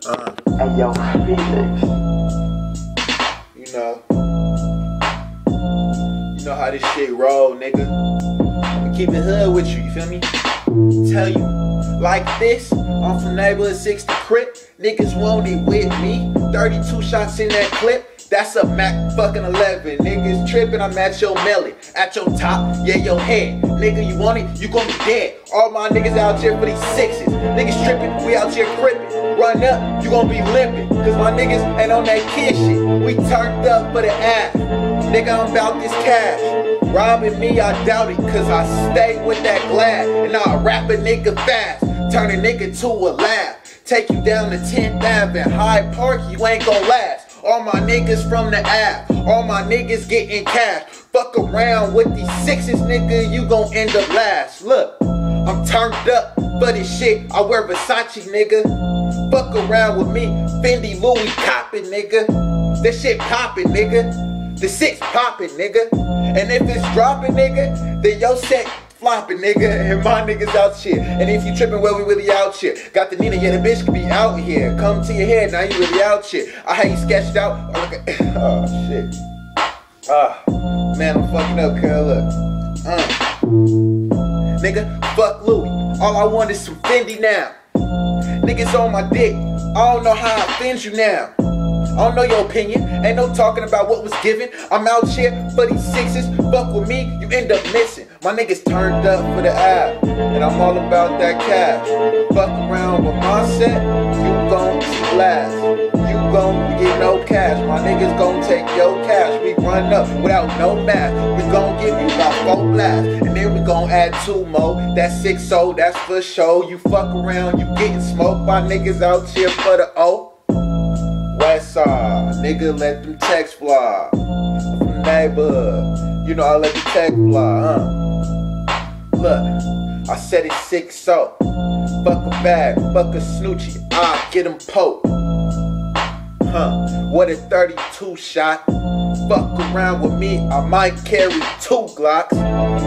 Hey yo, Felix. You know how this shit roll, nigga. I'ma keep it hood with you feel me? Tell you, like this, I'm from neighborhood 60 Crip. Niggas want it with me. 32 shots in that clip. That's a Mac fucking 11. Niggas trippin', I'm at your melon. At your top, yeah, your head. Nigga, you want it, you gon' be dead. All my niggas out here for these sixes. Niggas trippin', we out here crippin'. Run up, you gon' be limpin'. Cause my niggas ain't on that kid shit. We turned up for the ass. Nigga, I'm about this cash. Robbing me, I doubt it. Cause I stay with that glass. And I rap a nigga fast. Turn a nigga to a laugh. Take you down to 10th Ave and Hyde Park, you ain't gon' last. All my niggas from the app, all my niggas getting cash. Fuck around with these sixes, nigga, you gon' end up last. Look, I'm turned up for this shit, I wear Versace, nigga. Fuck around with me, Fendi Louis coppin', nigga. This shit poppin', nigga. The six poppin', nigga. And if it's droppin', nigga, then your set flopping, nigga, and my niggas out here. And if you tripping, well, we really out here. Got the Nina, yeah, the bitch could be out here. Come to your head, now you really out here. I had you sketched out. Oh, shit. Man, I'm fucking up, cuz, look. Nigga, fuck Louis. All I want is some Fendi now. Niggas on my dick. I don't know how I offend you now. I don't know your opinion, ain't no talking about what was given. I'm out here for these sixes, fuck with me, you end up missing. My niggas turned up for the app, and I'm all about that cash. Fuck around with my set, you gon' blast. You gon' get no cash, my niggas gon' take your cash. We run up without no mask, we gon' give you about 4 blasts. And then we gon' add 2 more, that's 6-0, that's for show. You fuck around, you getting smoked by niggas out here for the O. West side, nigga, let them texts fly. I'm from the neighborhood, you know I let the text fly, Look, I said it's 6-0. Fuck a bag, fuck a snoochie, I'll get him poked. What a 32 shot. Fuck around with me, I might carry 2 Glocks.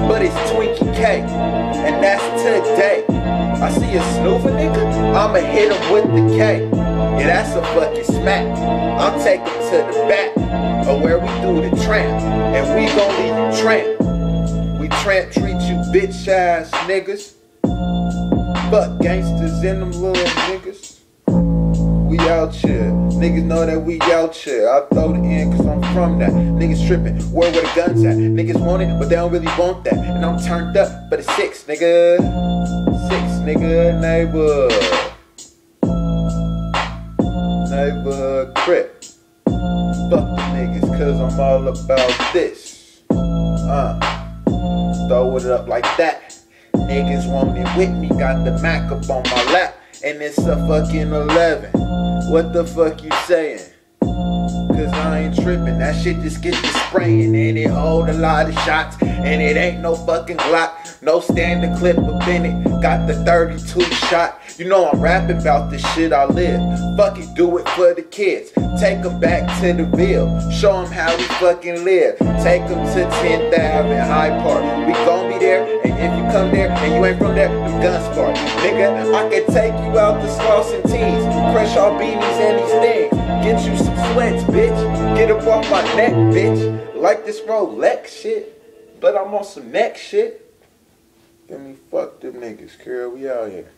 But it's Twinkie K, and that's today. I see a snoover nigga, I'ma hit him with the K. Yeah, that's a fucking smack. I'll take him to the back of where we do the tramp. And we gon' leave you tramp. We tramp treat you bitch ass niggas. Fuck gangsters and them little niggas. We out here. Niggas know that we out here. I throw the end cause I'm from that. Niggas trippin', where the guns at? Niggas want it, but they don't really want that. And I'm turned up for the 6, nigga. 6, nigga, neighborhood. Neighborhood Crip. Fuck the niggas, cause I'm all about this. Throw it up like that. Niggas want it with me, got the Mac up on my lap. And it's a fucking 11. What the fuck you saying? Cause I ain't tripping, that shit just gets to spraying. And it hold a lot of shots, and it ain't no fucking Glock. No standard clip up in it, got the 32 shot. You know I'm rapping about the shit I live. Fuck it, do it for the kids. Take them back to the Ville, show them how we fucking live. Take them to 10th Ave and Hyde Park. We gon' be there, and if you come there and you ain't from there, them guns spark. Nigga, I can take you out to Sloss and Tees, crush all beanies and these things. Get you some sweats, bitch. Get up off my neck, bitch. Like this Rolex shit, but I'm on some neck shit. Let me fuck them niggas, girl. We out here.